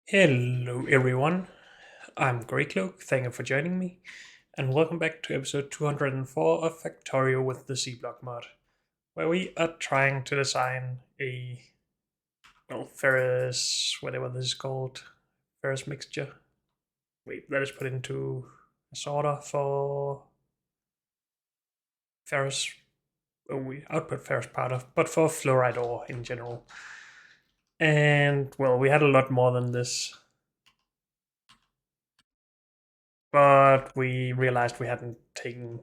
Hello everyone, I'm Greycloak, thank you for joining me, and welcome back to episode 204 of Factorio with the C-Block mod, where we are trying to design a, Ferris, whatever this is called, Ferris mixture. Wait, let us put into a sorter for Ferris, we output Ferris part of, but for fluoride ore in general. And, well, we had a lot more than this, but we realized we hadn't taken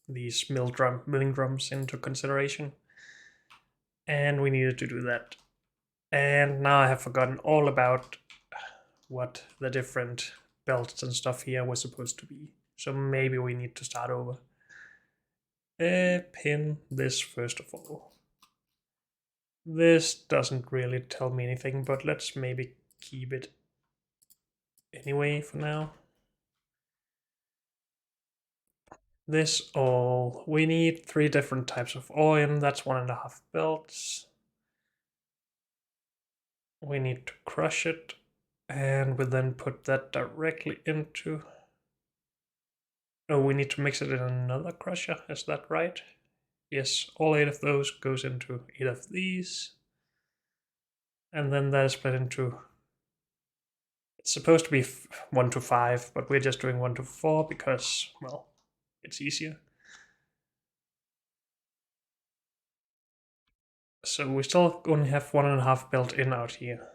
these milling drums into consideration, and we needed to do that. And now I have forgotten all about what the different belts and stuff here were supposed to be. So maybe we need to start over. Pin this first of all. This doesn't really tell me anything, but let's maybe keep it anyway for now. This all, we need 3 different types of oil, that's 1.5 belts. We need to crush it, and we then put that directly into... Oh, we need to mix it in another crusher, is that right? Yes, all 8 of those goes into 8 of these. And then that is split into... It's supposed to be 1 to 5, but we're just doing 1 to 4 because, well, it's easier. So we still only have 1.5 built in out here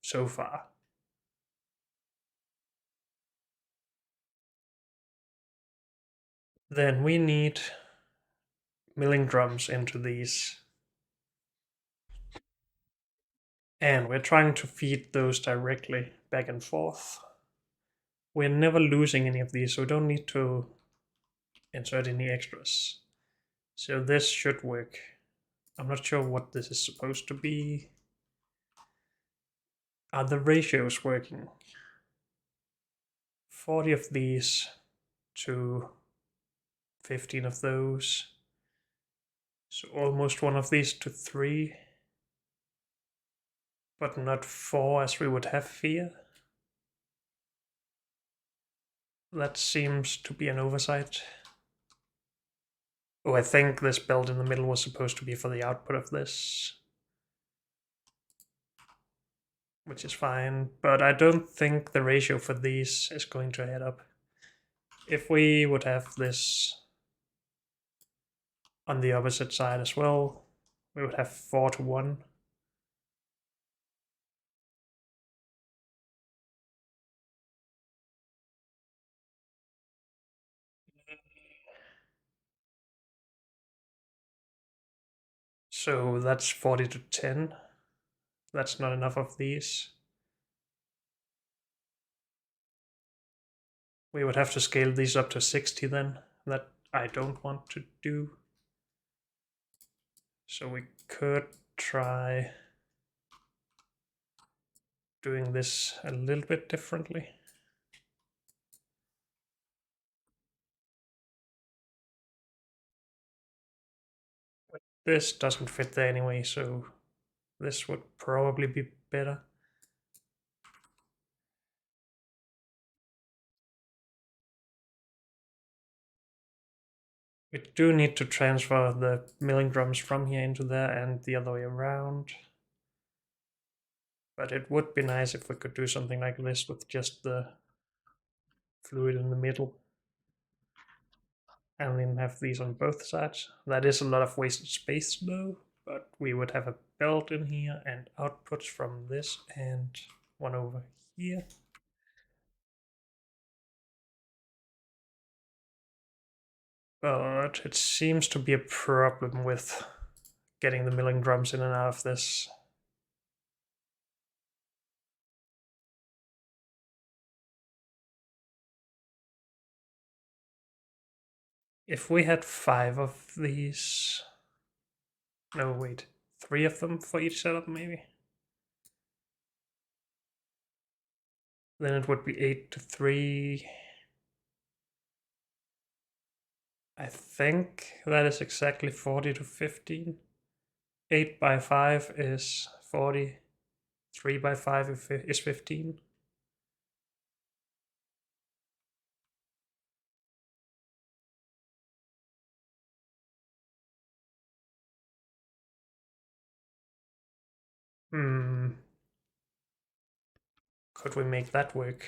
so far. Then we need milling drums into these. And we're trying to feed those directly back and forth. We're never losing any of these, so we don't need to insert any extras. So this should work. I'm not sure what this is supposed to be. Are the ratios working? 40 of these to 15 of those. So almost one of these to 3. But not 4 as we would have here. That seems to be an oversight. Oh, I think this belt in the middle was supposed to be for the output of this. Which is fine, but I don't think the ratio for these is going to add up. If we would have this on the opposite side as well, we would have 4 to 1. So that's 40 to 10. That's not enough of these. We would have to scale these up to 60 then. That I don't want to do. So we could try doing this a little bit differently. This doesn't fit there anyway, so this would probably be better. We do need to transfer the milling drums from here into there and the other way around. But it would be nice if we could do something like this with just the fluid in the middle. And then have these on both sides. That is a lot of wasted space though, but we would have a belt in here and outputs from this and one over here. But it seems to be a problem with getting the milling drums in and out of this. If we had 5 of these... No, wait. 3 of them for each setup, maybe? Then it would be 8 to 3. I think that is exactly 40 to 15. 8 by 5 is 40. 3 by 5 is 15. Hmm. Could we make that work?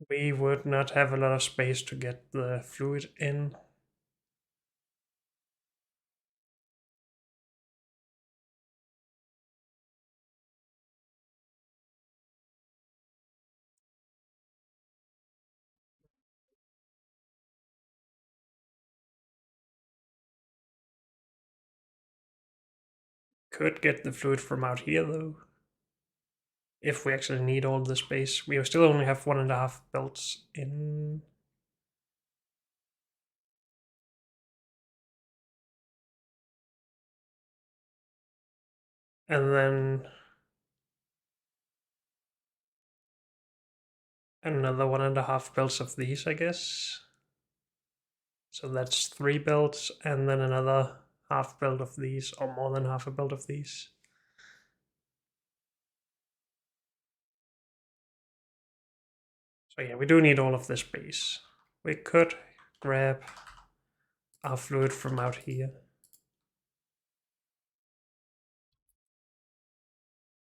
We would not have a lot of space to get the fluid in. Could get the fluid from out here though. If we actually need all the space. We still only have 1.5 belts in. And then another 1.5 belts of these, I guess. So that's 3 belts, and then another half belt of these, or more than half a belt of these. So yeah, we do need all of this space. We could grab our fluid from out here.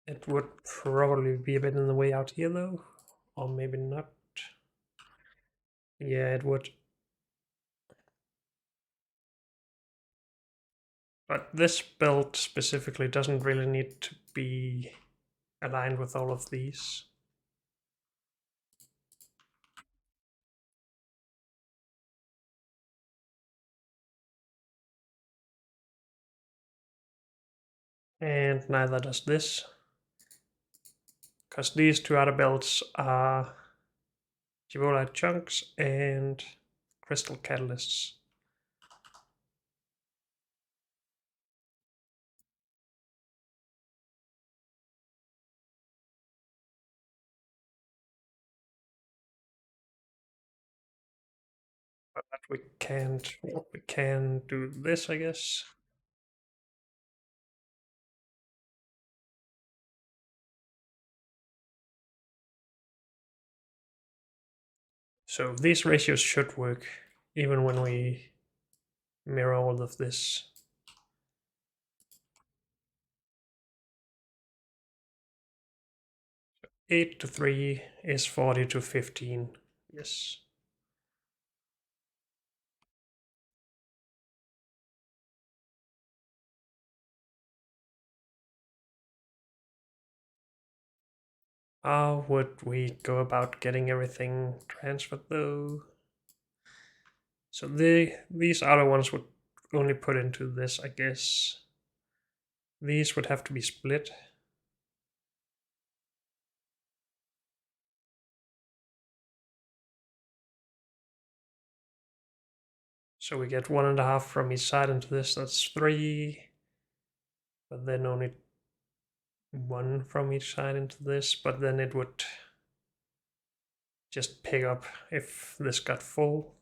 It would probably be a bit in the way out here though, or maybe not. Yeah, it would. But this belt specifically doesn't really need to be aligned with all of these. And neither does this, because these two other belts are Gibolite chunks and crystal catalysts. But we can't. We can do this, I guess. So these ratios should work, even when we mirror all of this. 8 to 3 is 40 to 15. Yes. How would we go about getting everything transferred though? So these other ones would only put into this, I guess. These would have to be split. So we get 1.5 from each side into this, that's 3. But then only 1 from each side into this, but then it would just pick up if this got full.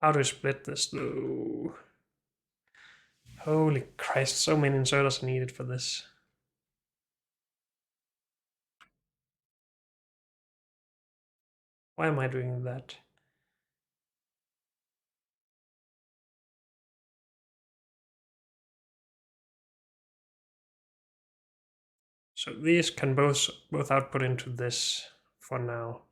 How do we split this though? Holy Christ, so many inserters are needed for this. Why am I doing that? So these can both output into this for now.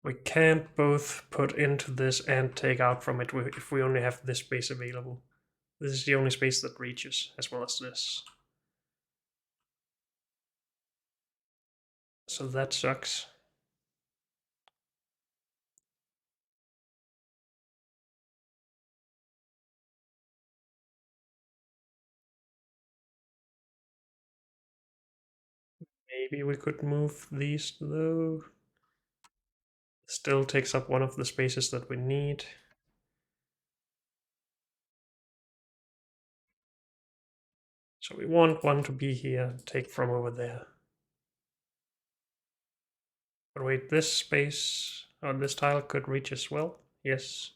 We can't both put into this and take out from it if we only have this space available. This is the only space that reaches, as well as this. So that sucks. Maybe we could move these though. Still takes up one of the spaces that we need. So we want one to be here and take from over there. But wait, this space on this tile could reach as well. Yes.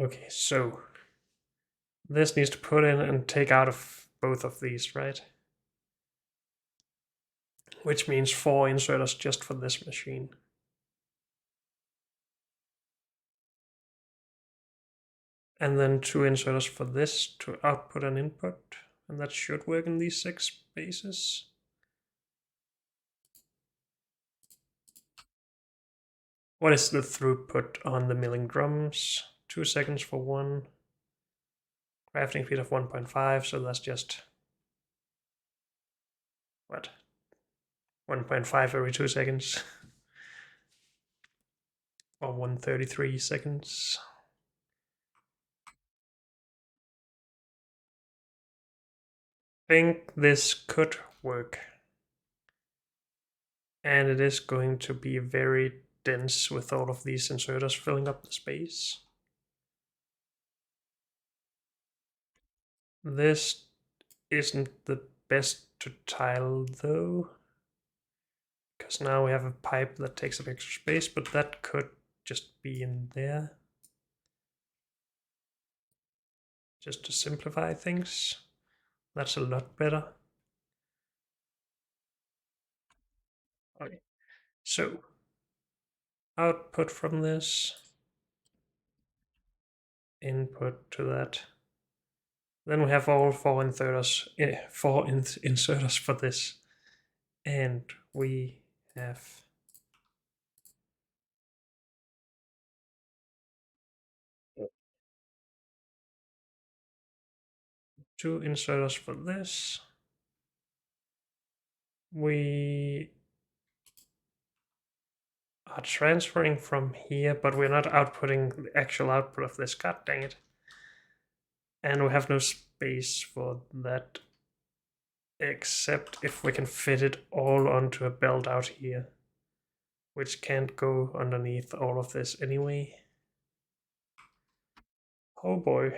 Okay, so this needs to put in and take out of both of these, right? Which means 4 inserters just for this machine. And then 2 inserters for this to output and input. And that should work in these 6 spaces. What is the throughput on the milling drums? 2 seconds for one. Crafting speed of 1.5, so that's just... what? 1.5 every 2 seconds. Or 133 seconds. I think this could work. And it is going to be very dense with all of these inserters filling up the space. This isn't the best to tile though, because now we have a pipe that takes up extra space, but that could just be in there. Just to simplify things. That's a lot better. Okay, so output from this, input to that. Then we have all 4 inserters, inserters for this, and we have two inserters for this. We are transferring from here, but we're not outputting the actual output of this. God dang it. And we have no space for that, except if we can fit it all onto a belt out here, which can't go underneath all of this anyway. Oh boy.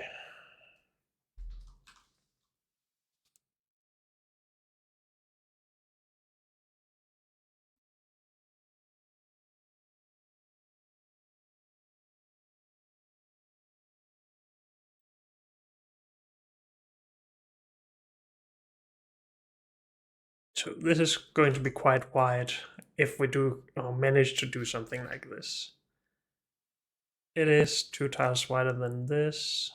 So this is going to be quite wide if we do manage to do something like this. It is 2 tiles wider than this,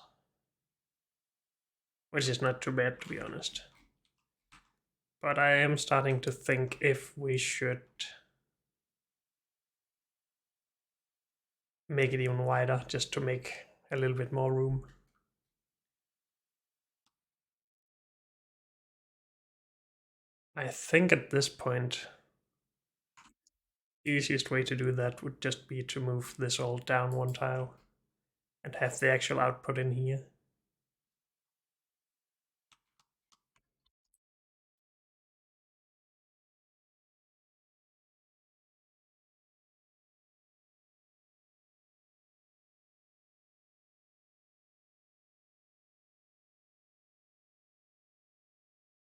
which is not too bad to be honest. But I am starting to think if we should make it even wider just to make a little bit more room. I think at this point, the easiest way to do that would just be to move this all down 1 tile and have the actual output in here.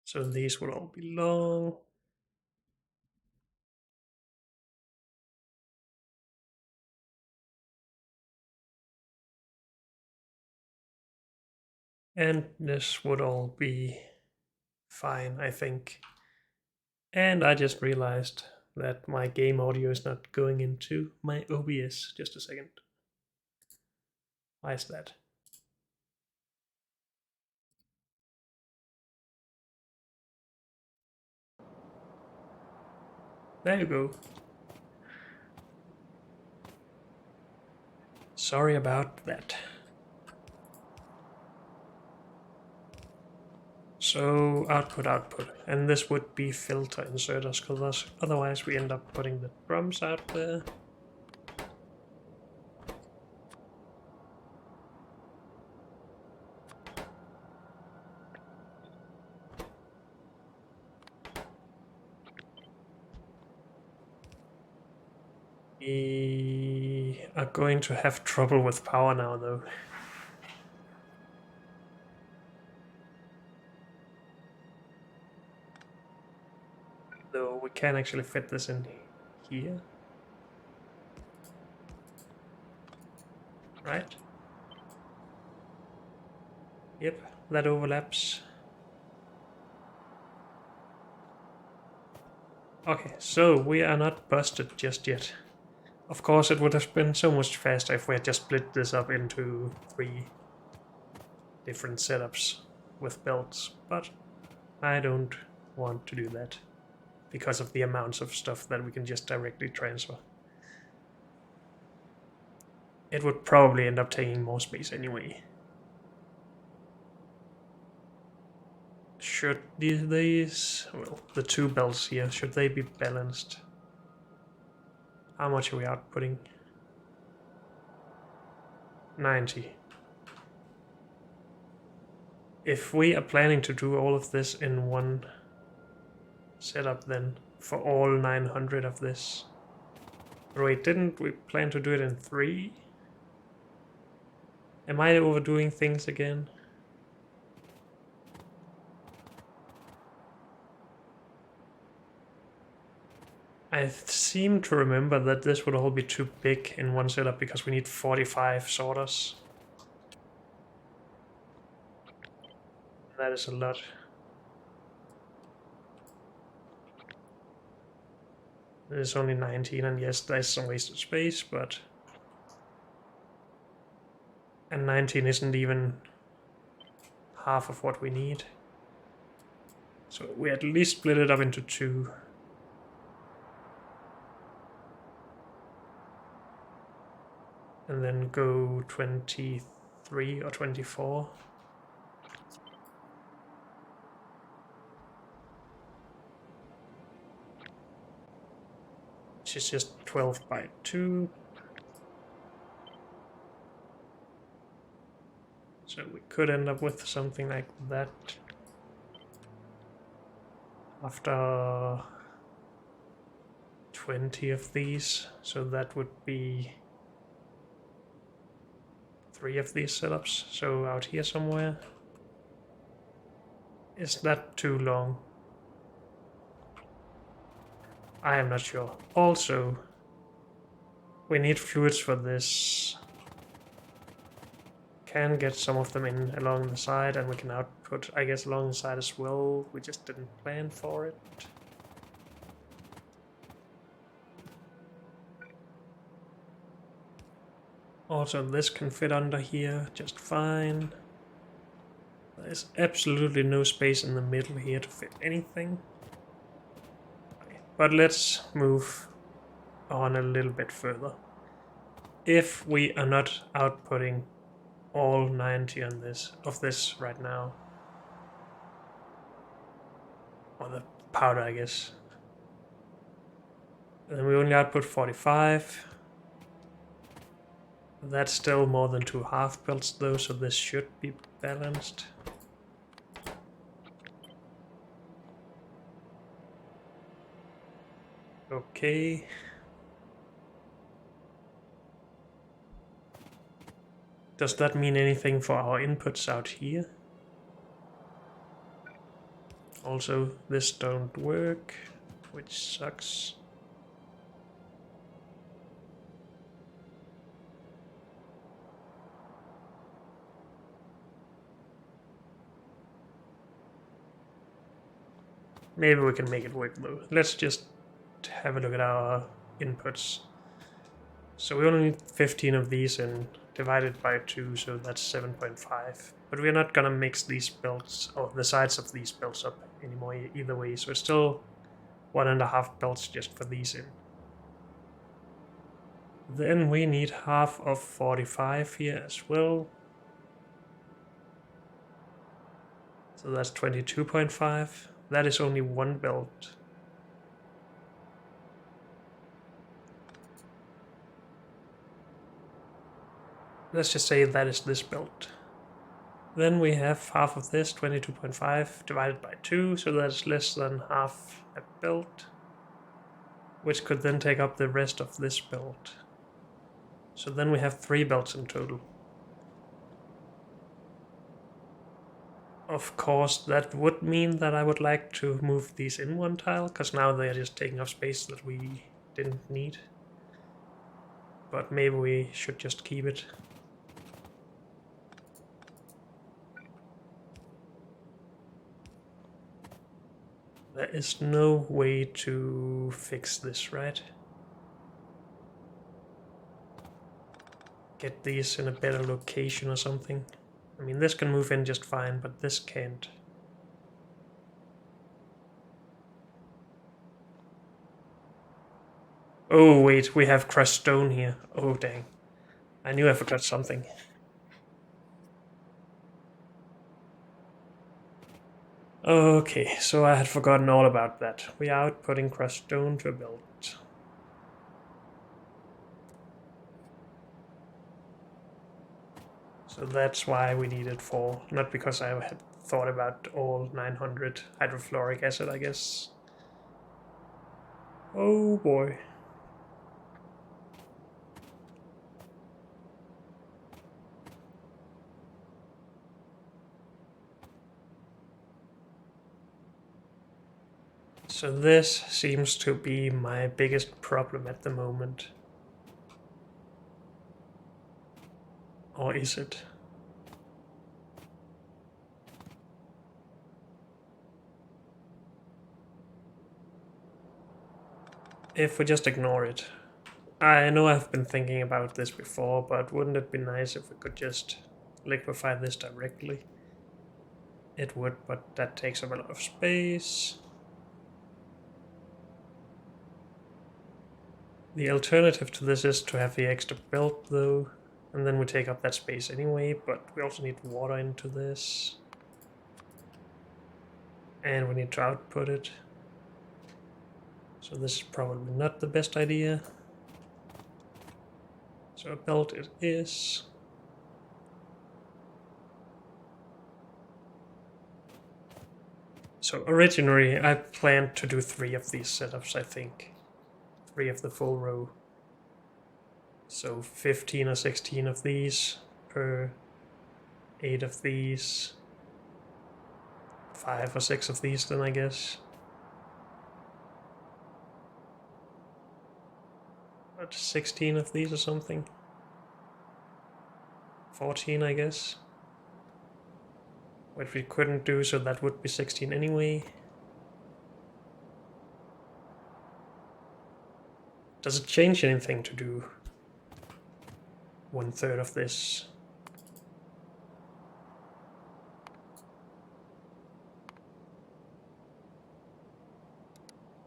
So these will all be long. And this would all be fine, I think. And I just realized that my game audio is not going into my OBS. Just a second. Why is that? There you go. Sorry about that. So output, and this would be filter inserters, because otherwise we end up putting the drums out there. We are going to have trouble with power now, though. Though we can actually fit this in here. Right? Yep, that overlaps. Okay, so we are not busted just yet. Of course, it would have been so much faster if we had just split this up into 3 different setups with belts, but I don't want to do that because of the amounts of stuff that we can just directly transfer. It would probably end up taking more space anyway. Should these, well, the 2 belts here, should they be balanced? How much are we outputting? 90. If we are planning to do all of this in one setup, then for all 900 of this. Wait, didn't we plan to do it in 3? Am I overdoing things again? I seem to remember that this would all be too big in one setup because we need 45 sorters. That is a lot. There's only 19, and yes, there's some wasted space, but... And 19 isn't even half of what we need. So we at least split it up into 2. And then go 23 or 24. Which is just 12 by 2. So we could end up with something like that. After 20 of these, so that would be 3 of these setups, so out here somewhere. Is that too long? I am not sure. Also, we need fluids for this. Can get some of them in along the side, and we can output, I guess, along the side as well. We just didn't plan for it. Also, this can fit under here just fine. There's absolutely no space in the middle here to fit anything. Okay, but let's move on a little bit further. If we are not outputting all 90 on this of this right now, or the powder, I guess, and then we only output 45. That's still more than 2 half belts though, so this should be balanced. Okay. Does that mean anything for our inputs out here? Also, this don't work, which sucks. Maybe we can make it work though. Let's just have a look at our inputs. So we only need 15 of these and divided by 2, so that's 7.5. But we're not gonna mix these belts, or the sides of these belts up anymore either way, so it's still 1.5 belts just for these in. Then we need half of 45 here as well. So that's 22.5. That is only 1 belt. Let's just say that is this belt. Then we have half of this, 22.5, divided by 2, so that's less than half a belt. which could then take up the rest of this belt. So then we have 3 belts in total. Of course, that would mean that I would like to move these in one tile, because now they're just taking up space that we didn't need. But maybe we should just keep it. There is no way to fix this, right? Get these in a better location or something. I mean, this can move in just fine, but this can't. Oh wait, we have crushed stone here. Oh dang. I knew I forgot something. Okay, so I had forgotten all about that. We are outputting crushed stone to a belt. So that's why we needed 4, not because I had thought about all 900 hydrofluoric acid, I guess. Oh boy. So this seems to be my biggest problem at the moment. Or is it? If we just ignore it. I know I've been thinking about this before, but wouldn't it be nice if we could just liquefy this directly? It would, but that takes up a lot of space. The alternative to this is to have the extra belt though, and then we take up that space anyway, but we also need water into this. And we need to output it. So this is probably not the best idea. So a belt it is. So originally I planned to do 3 of these setups, I think. 3 of the full row. So 15 or 16 of these per 8 of these. 5 or 6 of these then, I guess. What, 16 of these or something? 14, I guess. Which we couldn't do, so that would be 16 anyway. Does it change anything to do 1/3 of this?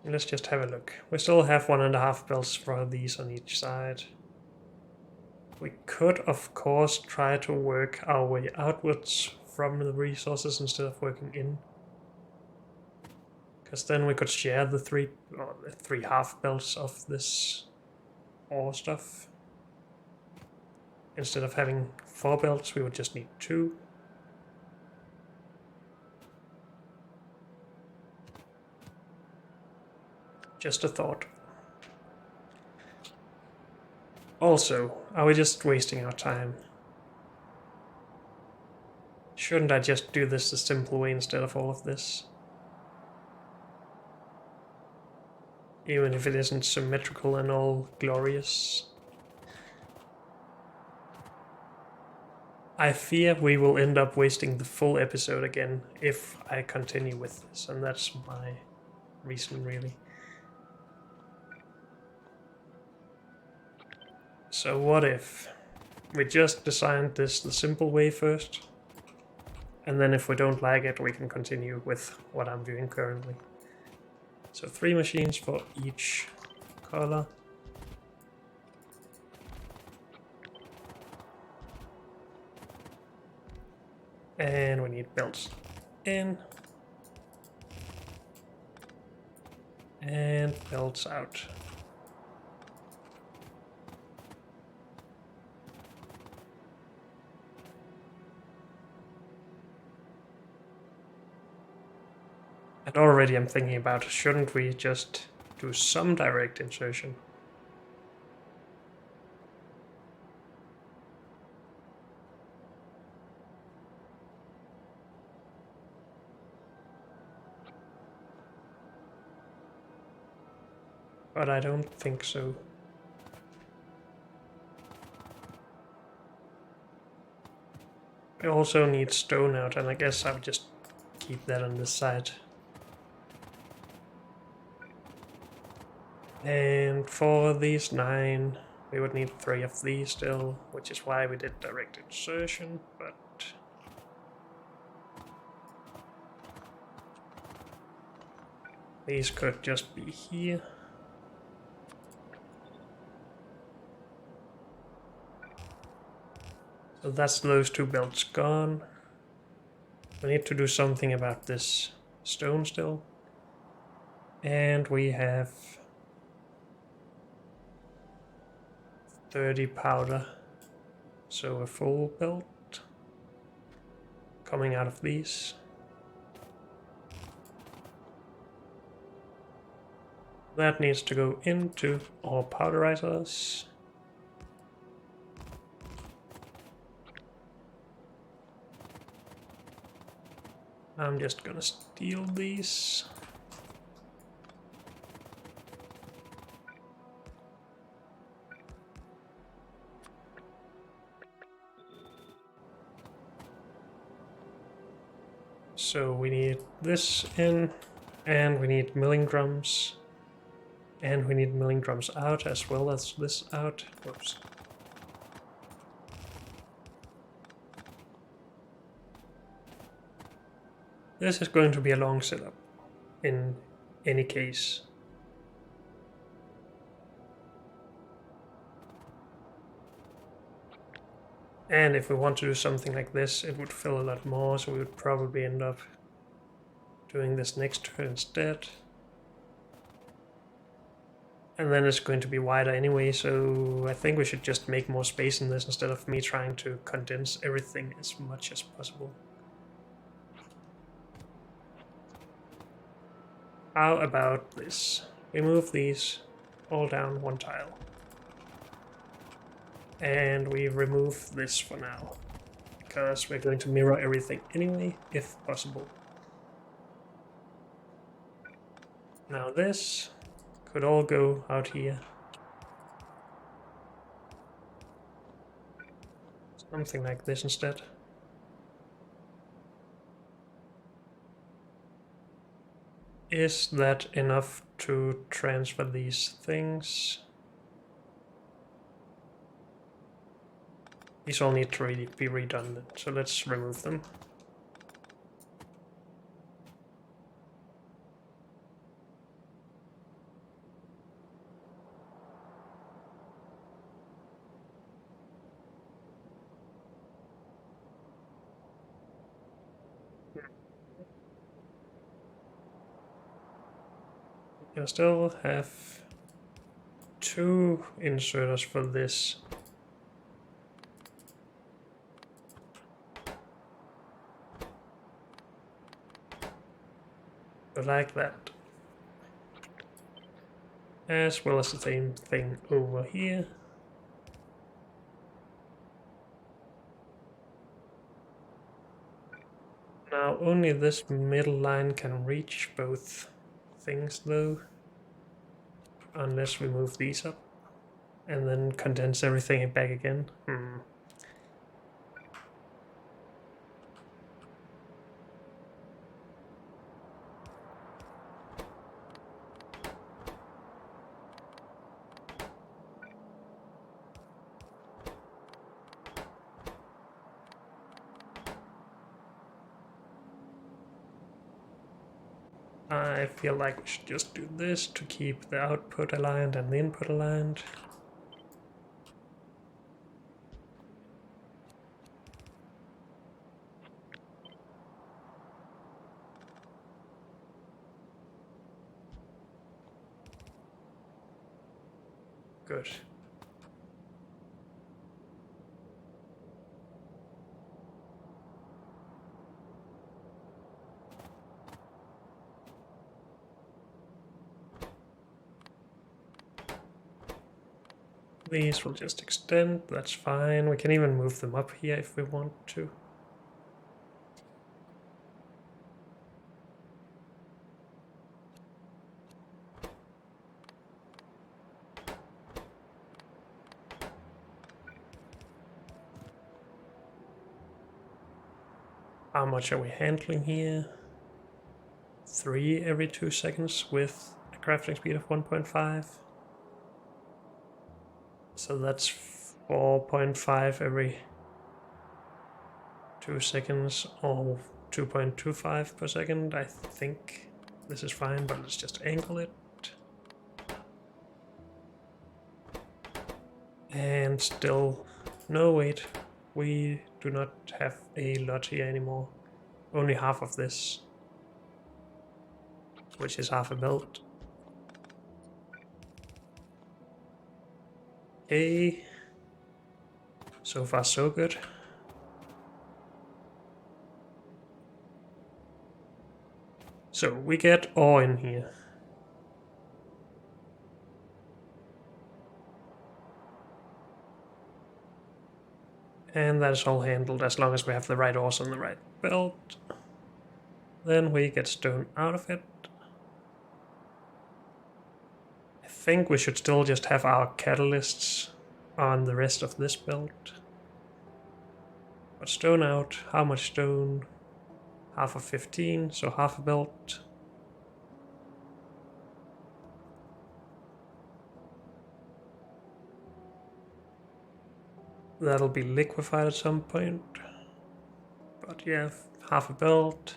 Let's just have a look. We still have 1.5 belts for these on each side. We could, of course, try to work our way outwards from the resources instead of working in. Because then we could share the 3 half belts of this ore stuff. Instead of having 4 belts, we would just need 2. Just a thought. Also, are we just wasting our time? Shouldn't I just do this the simple way instead of all of this? Even if it isn't symmetrical and all glorious. I fear we will end up wasting the full episode again if I continue with this, and that's my reason really. So what if we just designed this the simple way first, and then if we don't like it we can continue with what I'm doing currently. So 3 machines for each color. And we need belts in. And belts out. And already I'm thinking about, shouldn't we just do do some direct insertion. But I don't think so. We also need stone out, and I guess I'll just keep that on this side. And for these 9, we would need 3 of these still, which is why we did direct insertion, but these could just be here. So that's those 2 belts gone. We need to do something about this stone still. And we have 30 powder. So a full belt coming out of these. That needs to go into our powderizers. I'm just gonna steal these. So we need this in, and we need milling drums. And we need milling drums out as well as this out. Whoops. This is going to be a long setup in any case. And if we want to do something like this, it would fill a lot more, so we would probably end up doing this next turn instead. And then it's going to be wider anyway, so I think we should just make more space in this instead of me trying to condense everything as much as possible. How about this? We move these all down 1 tile. And we remove this for now, because we're going to mirror everything anyway, if possible. Now this could all go out here. Something like this instead. Is that enough to transfer these things? These all need to really be redundant, so let's remove them. We can still have 2 inserters for this. Like that. As well as the same thing over here. Now only this middle line can reach both things though. Unless we move these up. And then condense everything back again. I feel like we should just do this to keep the output aligned and the input aligned. Good. These will just extend, that's fine. We can even move them up here if we want to. How much are we handling here? 3 every 2 seconds with a crafting speed of 1.5. So that's 4.5 every 2 seconds, or 2.25 per second. I think this is fine, but let's just angle it. And still, no wait, we do not have a lot here anymore. Only half of this, which is half a belt. Okay, so far so good. So we get ore in here. And that is all handled as long as we have the right ores on the right belt. Then we get stone out of it. I think we should still just have our catalysts on the rest of this belt. But stone out, how much stone? Half of 15, so half a belt. That'll be liquefied at some point. But yeah, half a belt.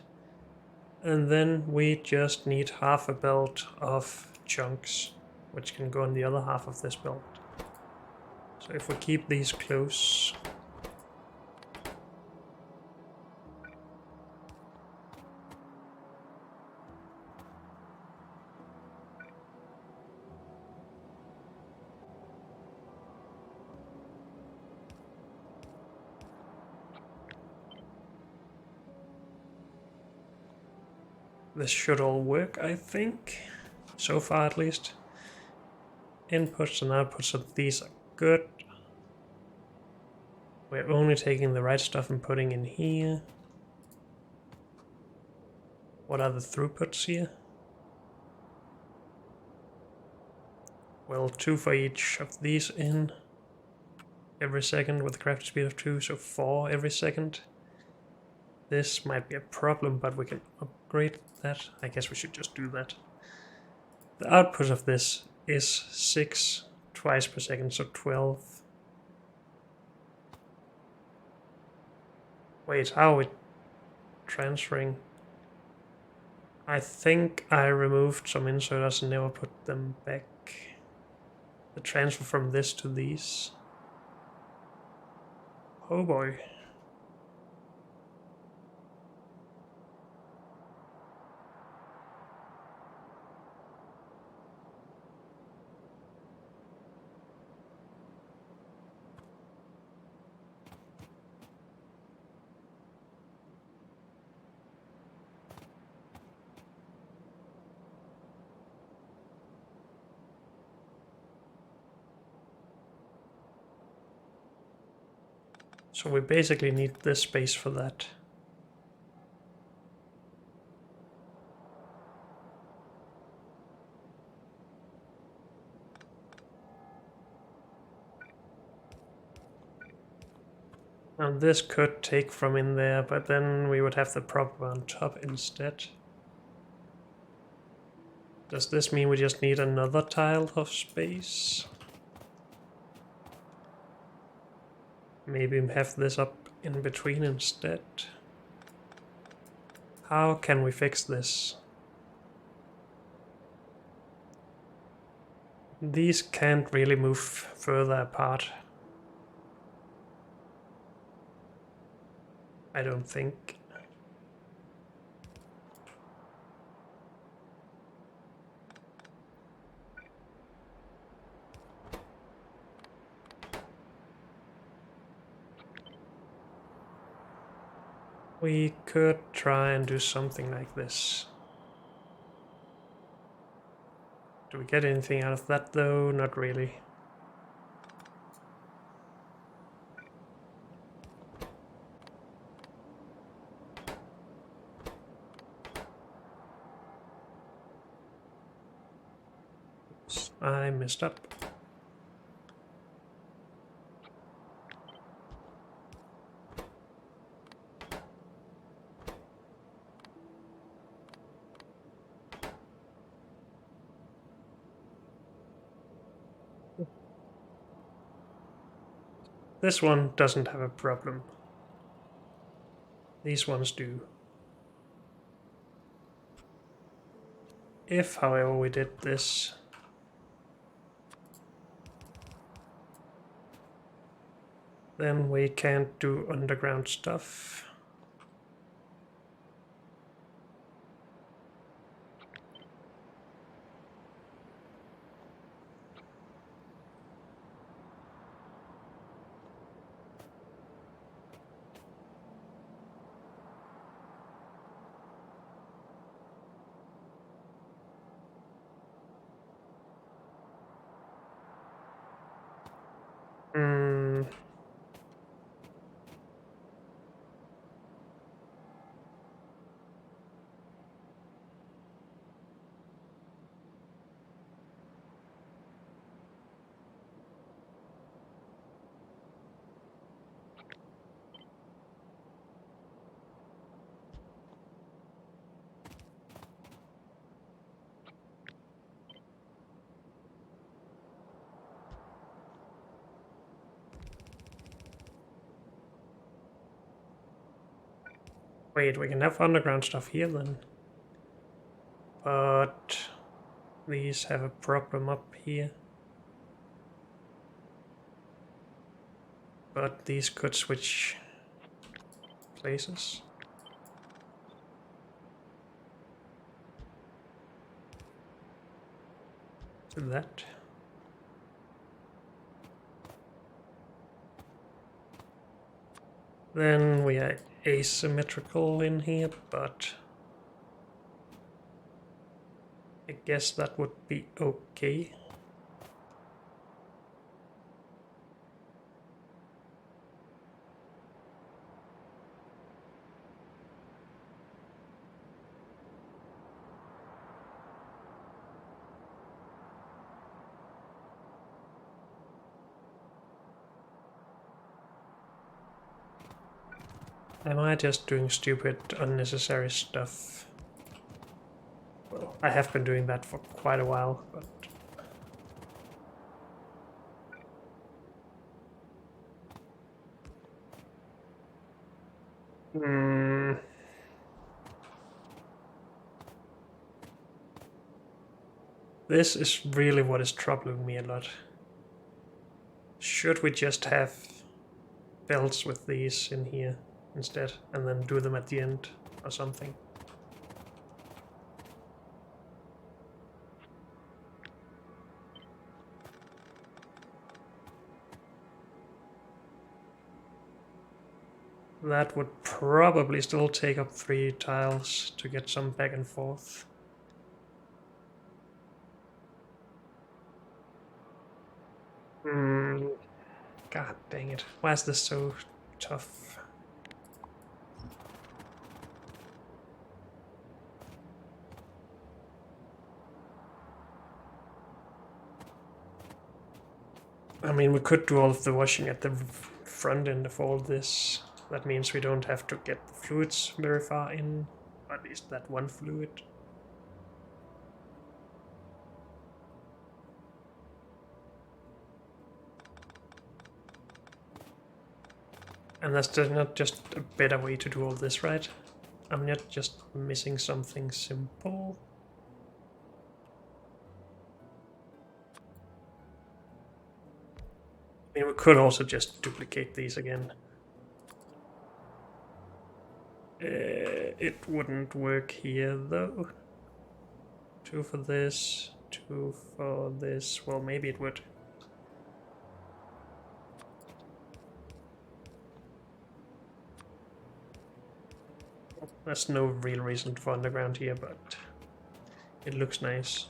And then we just need half a belt of chunks, which can go on the other half of this belt. So if we keep these close, this should all work, I think. So far at least. Inputs and outputs of these are good. We're only taking the right stuff and putting in here. What are the throughputs here? Well, 2 for each of these in every second with a crafting speed of 2, so 4 every second. This might be a problem, but we can upgrade that. I guess we should just do that. The output of this is 6 twice per second, so 12. Wait, how are we transferring? I think I removed some inserters and never put them back. The transfer from this to these. Oh boy. So we basically need this space for that. Now this could take from in there, but then we would have the prop on top instead. Does this mean we just need another tile of space? Maybe have this up in between instead. How can we fix this? These can't really move further apart. I don't think. We could try and do something like this. Do we get anything out of that though? Not really. I messed up. This one doesn't have a problem. These ones do. If, however, we did this, then we can't do underground stuff. Wait, we can have underground stuff here then. But these have a problem up here. But these could switch places. To that. Then we are asymmetrical in here, but I guess that would be okay. Am I just doing stupid, unnecessary stuff? Well, I have been doing that for quite a while, but... This is really what is troubling me a lot. Should we just have belts with these in here instead, and then do them at the end or something? That would probably still take up 3 tiles to get some back and forth. God dang it. Why is this so tough? I mean, we could do all of the washing at the front end of all this. That means we don't have to get the fluids very far in, at least that one fluid. And that's not just a better way to do all this, right? I'm not just missing something simple. I mean, we could also just duplicate these again. It wouldn't work here though. 2 for this, 2 for this. Well, maybe it would. There's no real reason for underground here, but it looks nice.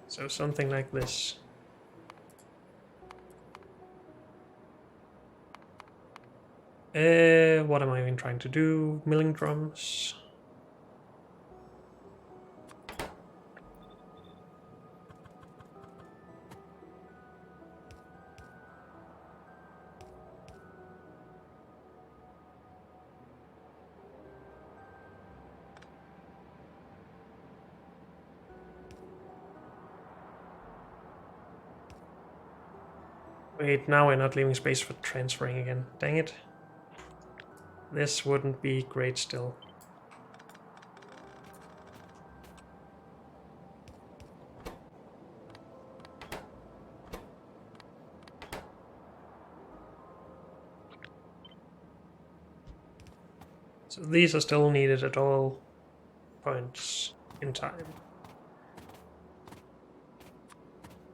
So something like this. What am I even trying to do? Milling drums. Wait, now we're not leaving space for transferring again. Dang it. This wouldn't be great still. So these are still needed at all points in time.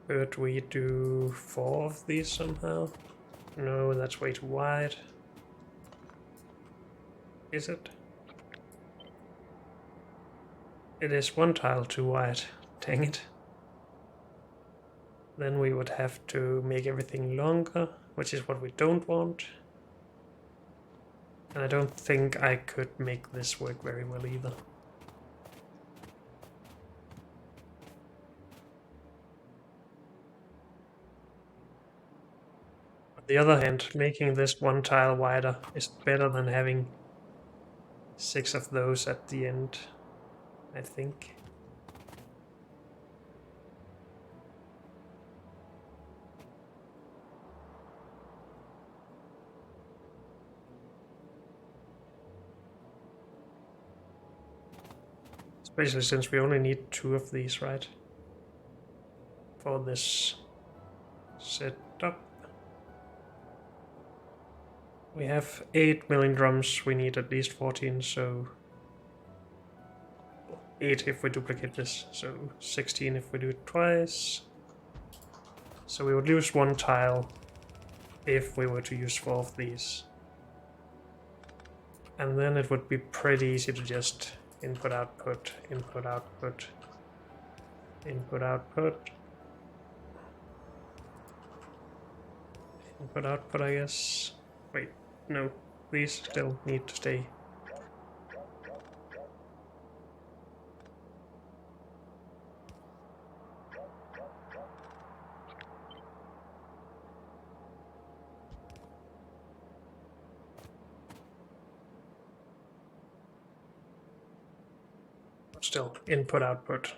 Could we do 4 of these somehow? No, that's way too wide. Is it? It is 1 tile too wide. Dang it. Then we would have to make everything longer, which is what we don't want. And I don't think I could make this work very well either. On the other hand, making this 1 tile wider is better than having 6 of those at the end, I think. Especially since we only need 2 of these, right? For this setup. We have 8 milling drums, we need at least 14, so 8 if we duplicate this, so 16 if we do it twice. So we would lose 1 tile if we were to use 4 of these. And then it would be pretty easy to just input, output, input, output, input, output, input, output, I guess. Wait, no, these still need to stay. Still, input, output.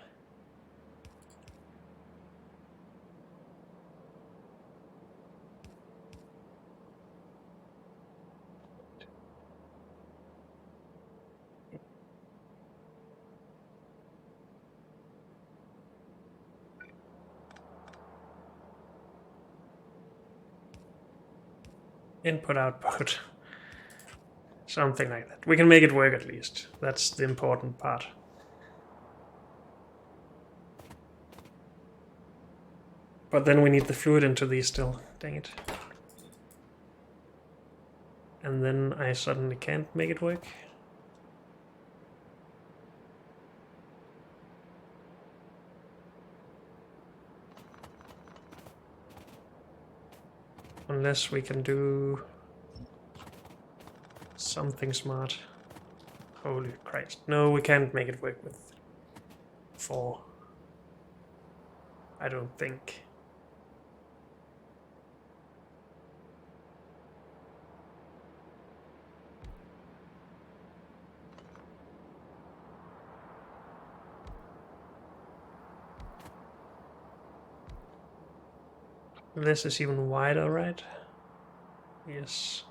Input, output. Something like that. We can make it work at least. That's the important part. But then we need the fluid into these still. Dang it. And then I suddenly can't make it work. Unless we can do something smart. Holy Christ. No, we can't make it work with 4. I don't think. This is even wider, right? Yes.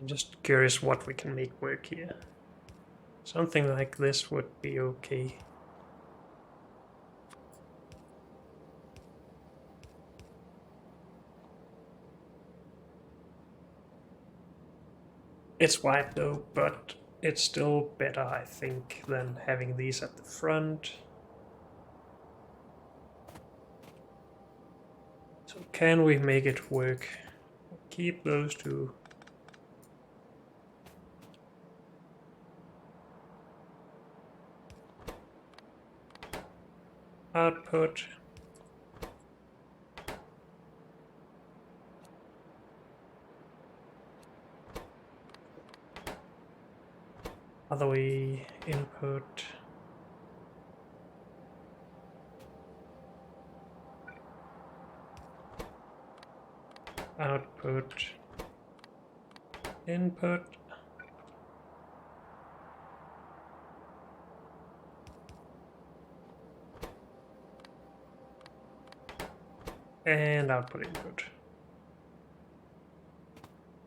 I'm just curious what we can make work here. Something like this would be okay. It's wide though, but it's still better, I think, than having these at the front. So can we make it work? Keep those 2. Output. Other way, input. Output. Input. And output input.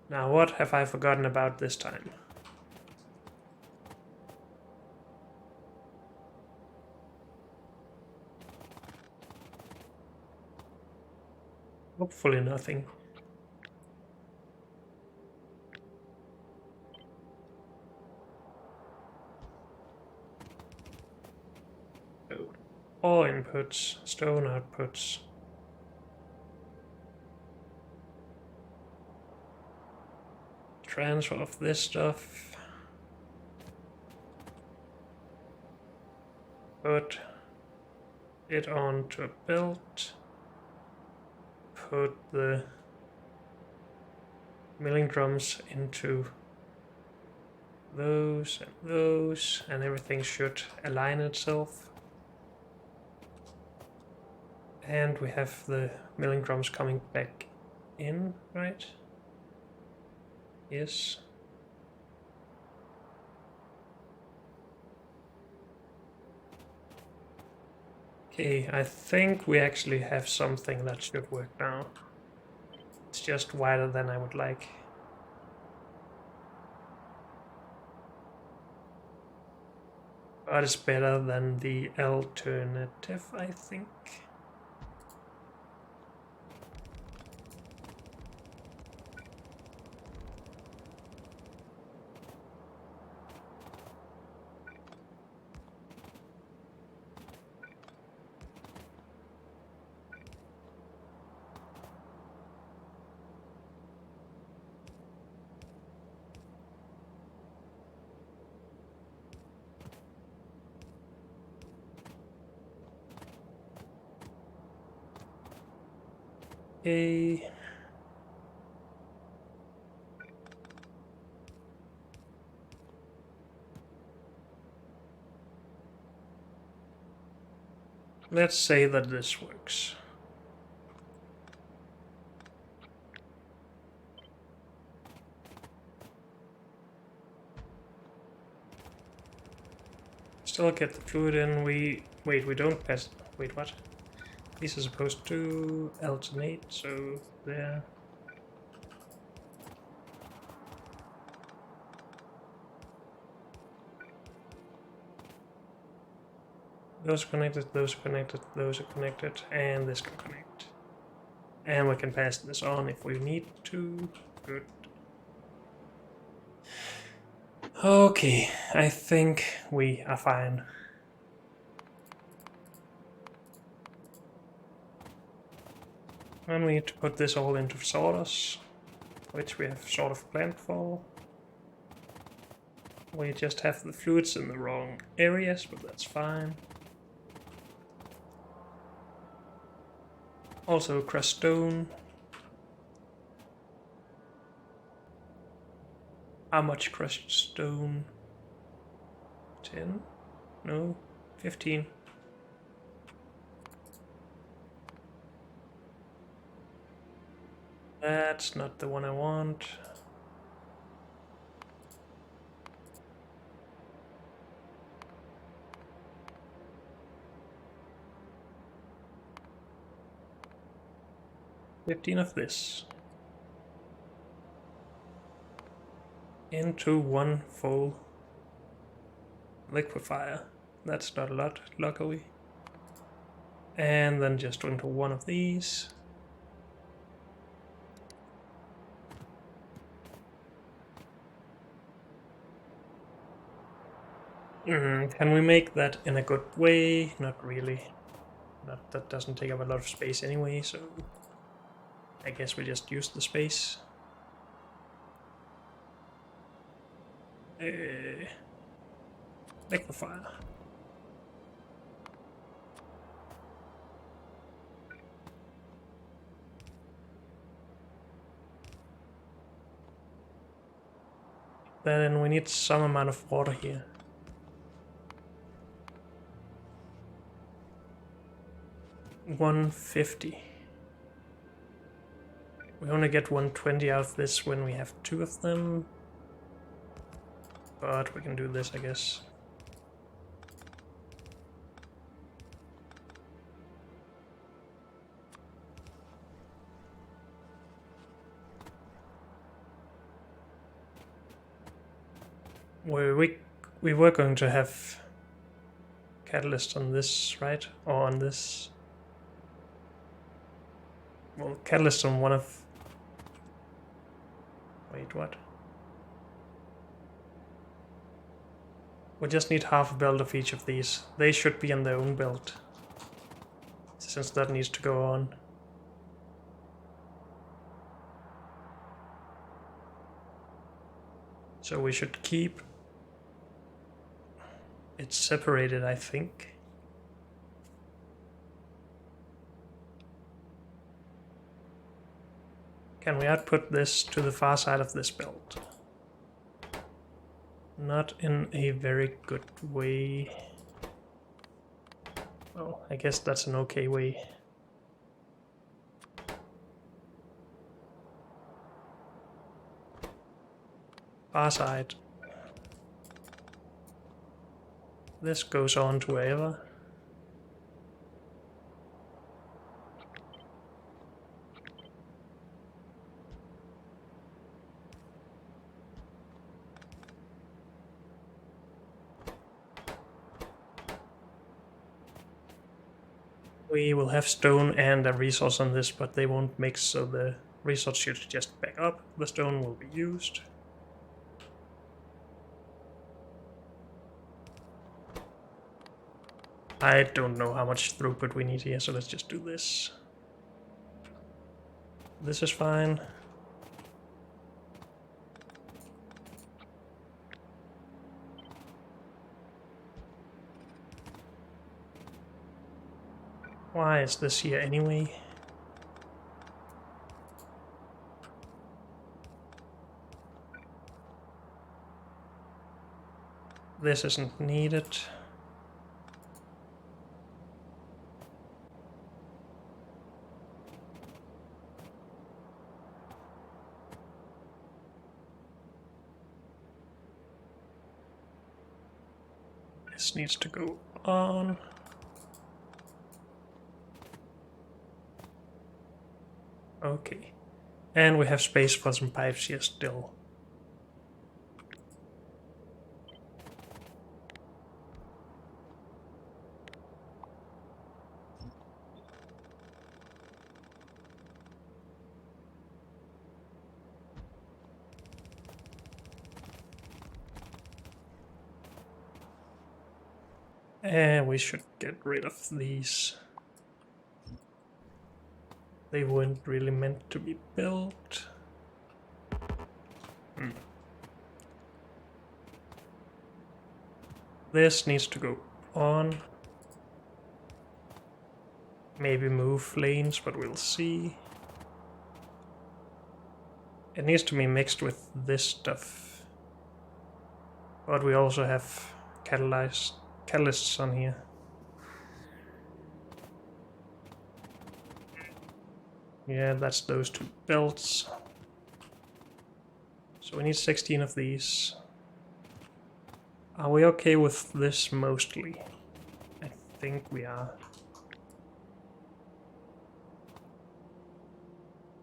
Now what have I forgotten about this time? Hopefully nothing. So, ore inputs, stone outputs. Transfer of this stuff. Put it onto a belt. Put the milling drums into those, and everything should align itself. And we have the milling drums coming back in, right? Yes. Okay, I think we actually have something that should work now. It's just wider than I would like. But it's better than the alternative, I think. Okay. Let's say that this works. Still get the fluid in. We don't pass. Wait, what? These are supposed to alternate, so there. Those are connected, those are connected, those are connected, and this can connect. And we can pass this on if we need to. Good. Okay, I think we are fine. And we need to put this all into sorters, which we have sort of planned for. We just have the fluids in the wrong areas, but that's fine. Also crushed stone. How much crushed stone? 10? No, 15. That's not the one I want. $15 of this. Into one full liquefier. That's not a lot, luckily. And then just into one of these. Can we make that in a good way? Not really. That doesn't take up a lot of space anyway, so I guess we just use the space. Liquefier. Then we need some amount of water here. $150. We only get 120 out of this when we have 2 of them. But we can do this, I guess. We were going to have catalyst on this, right? Or on this. Well, catalyst on one of... Wait, what? We just need half a belt of each of these. They should be on their own belt, since that needs to go on. So we should keep it separated, I think. Can we output this to the far side of this belt? Not in a very good way. Well, I guess that's an okay way. Far side. This goes on to wherever. We will have stone and a resource on this, but they won't mix, so the resource should just back up. The stone will be used. I don't know how much throughput we need here, so let's just do this. This is fine. Why is this here anyway? This isn't needed. This needs to go on. Okay. And we have space for some pipes here still. And we should get rid of these. They weren't really meant to be built. This needs to go on. Maybe move lanes, but we'll see. It needs to be mixed with this stuff. But we also have catalysts on here. Yeah, that's those 2 belts. So we need 16 of these. Are we okay with this mostly? I think we are.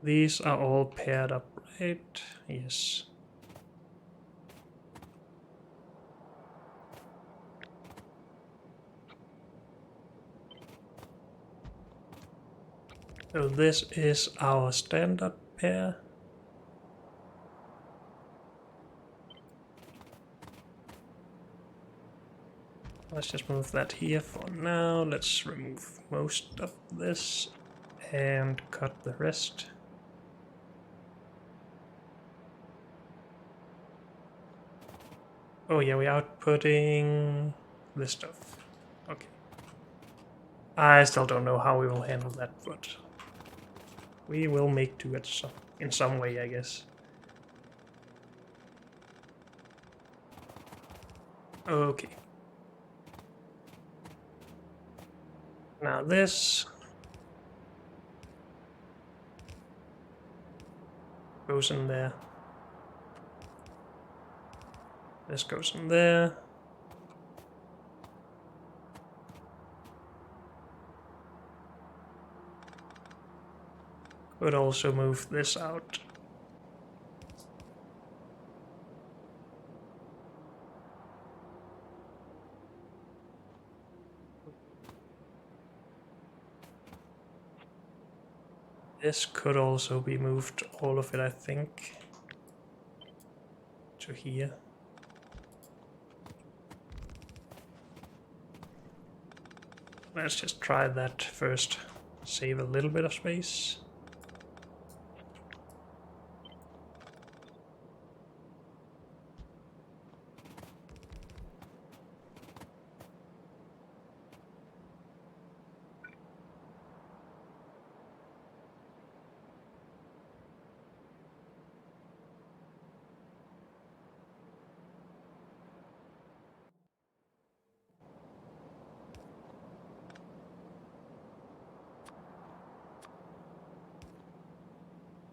These are all paired up, right? Yes. So this is our standard pair. Let's just move that here for now. Let's remove most of this and cut the rest. Oh yeah, we're outputting this stuff. Okay. I still don't know how we will handle that, but we will make do it in some way, I guess. Okay. Now this. goes in there. This goes in there. Could also move this out. This could also be moved, all of it, I think, to here. Let's just try that first. Save a little bit of space.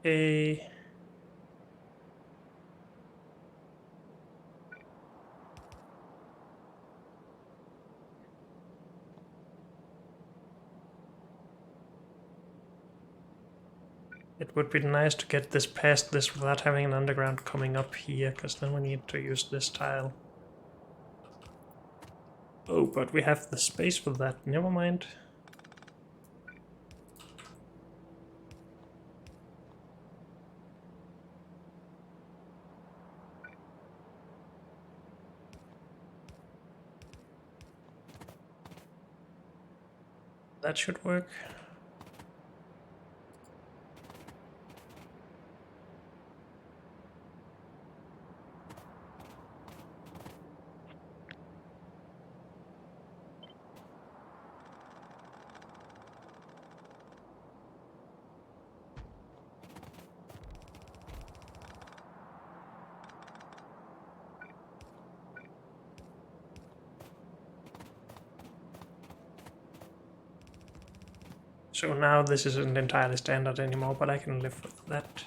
Okay. It would be nice to get this past this without having an underground coming up here, because then we need to use this tile. Oh, but we have the space for that. Never mind. That should work. So now this isn't entirely standard anymore, but I can live with that.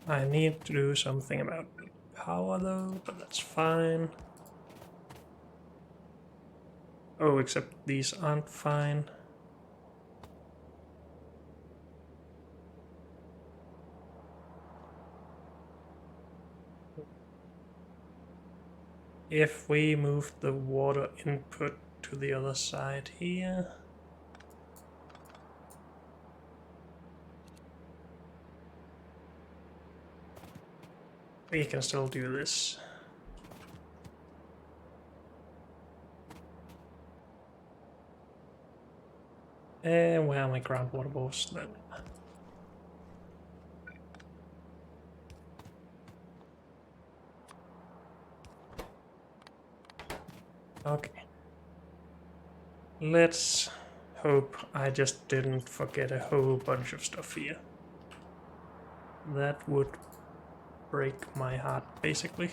I need to do something about power though, but that's fine. Oh, except these aren't fine. If we move the water input to the other side here. We can still do this. And where are my groundwater balls then? Okay. Let's hope I just didn't forget a whole bunch of stuff here. That would break my heart, basically.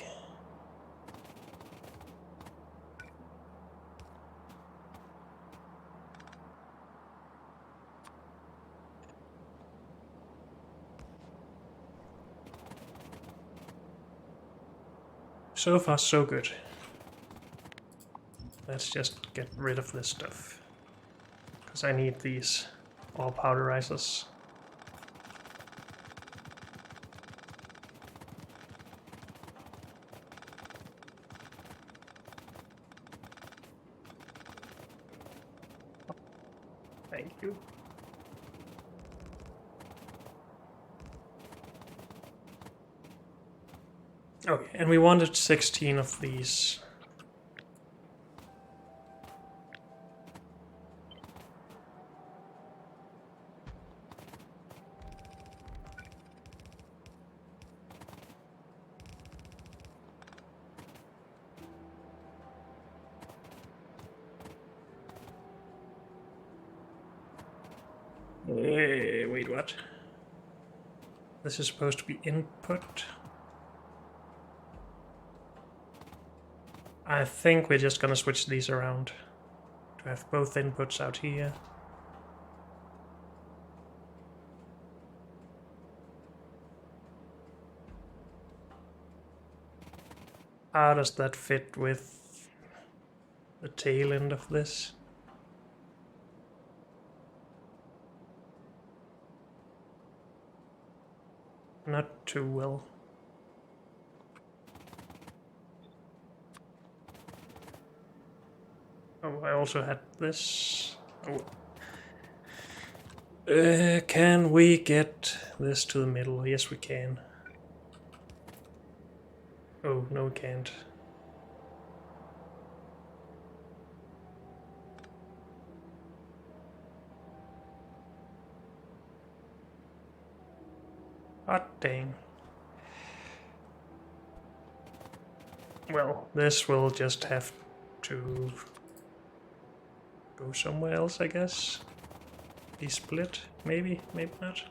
So far, so good. Let's just get rid of this stuff. Because I need these ore powderizers. Thank you. Okay, and we wanted 16 of these. Wait, what? This is supposed to be input. I think we're just gonna switch these around to have both inputs out here. How does that fit with the tail end of this? Not too well. Oh, I also had this. Oh. Can we get this to the middle? Yes, we can. Oh, no, we can't. Hot dang. Well, this will just have to go somewhere else, I guess. Be split, maybe, maybe not.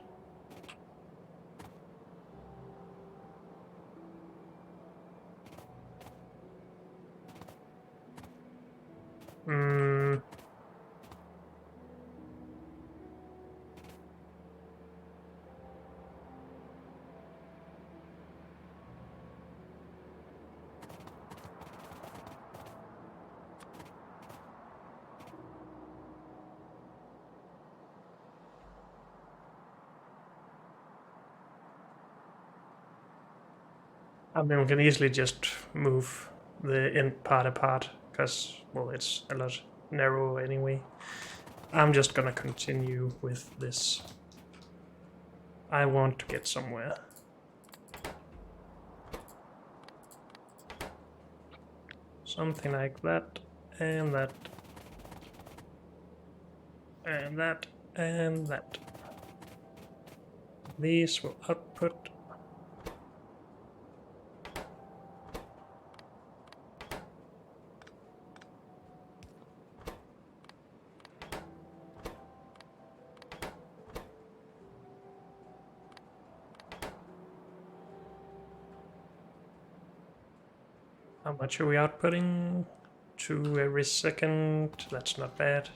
Hmm. I mean, we can easily just move the end part apart, because, well, it's a lot narrower anyway. I'm just gonna continue with this. I want to get somewhere. Something like that, and that, and that, and that. These will output. How much are we outputting? 2 every second. That's not bad.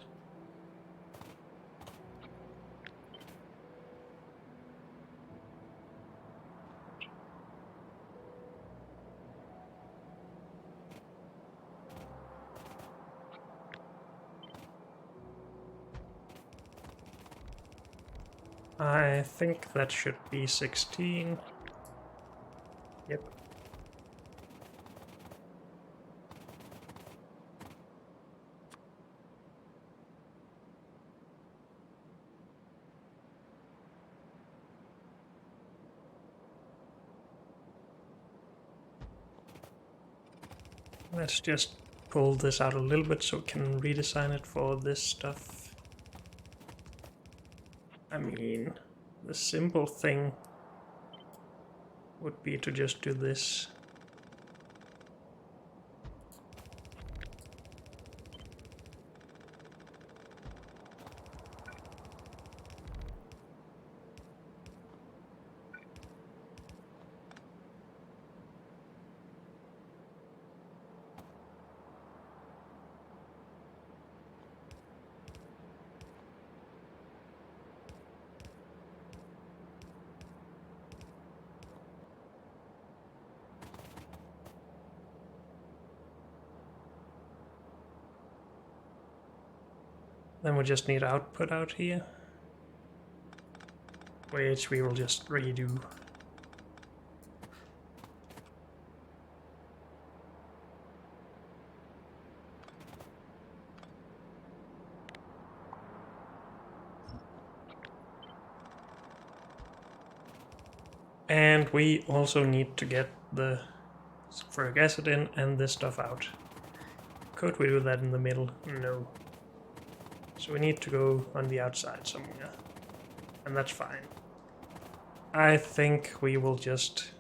I think that should be 16. Yep. Let's just pull this out a little bit so we can redesign it for this stuff. I mean, the simple thing would be to just do this. Then we just need output out here, which we will just redo. And we also need to get the sulfuric acid in and this stuff out. Could we do that in the middle? No. So we need to go on the outside somewhere. And that's fine. I think we will just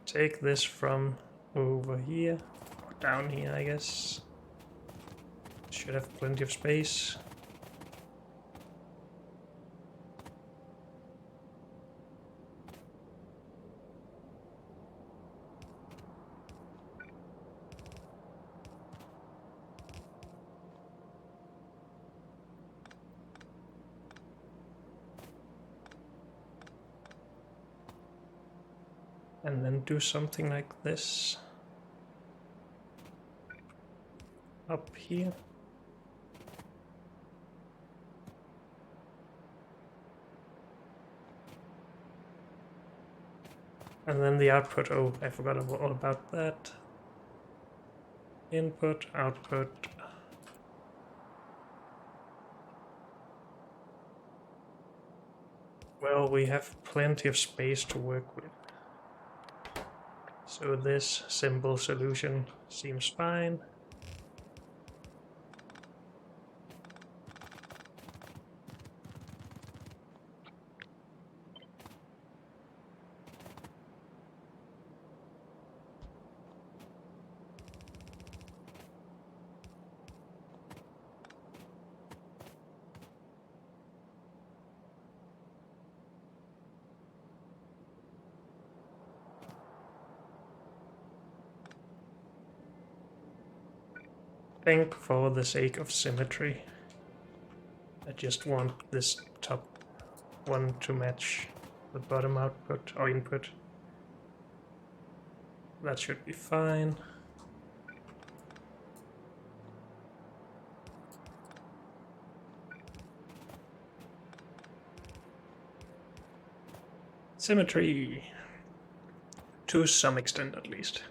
take this from over here, or down here, I guess. Should have plenty of space. And then do something like this up here. And then the output, oh, I forgot all about that. Input, output. Well, we have plenty of space to work with. So this simple solution seems fine. I think for the sake of symmetry, I just want this top one to match the bottom output or input. That should be fine. Symmetry, to some extent at least.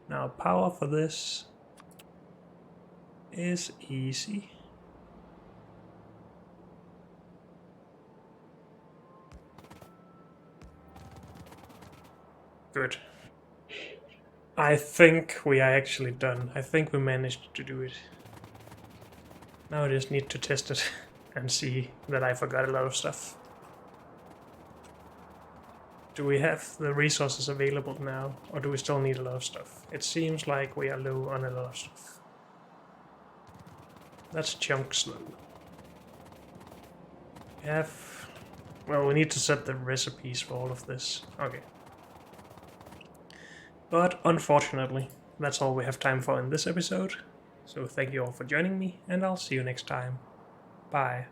Now power for this is easy. Good. I think we are actually done. I think we managed to do it. Now I just need to test it and see that I forgot a lot of stuff. Do we have the resources available now, or do we still need a lot of stuff? It seems like we are low on a lot of stuff. That's chunks low. We have... well, we need to set the recipes for all of this. Okay. But unfortunately, that's all we have time for in this episode. So thank you all for joining me, and I'll see you next time. Bye.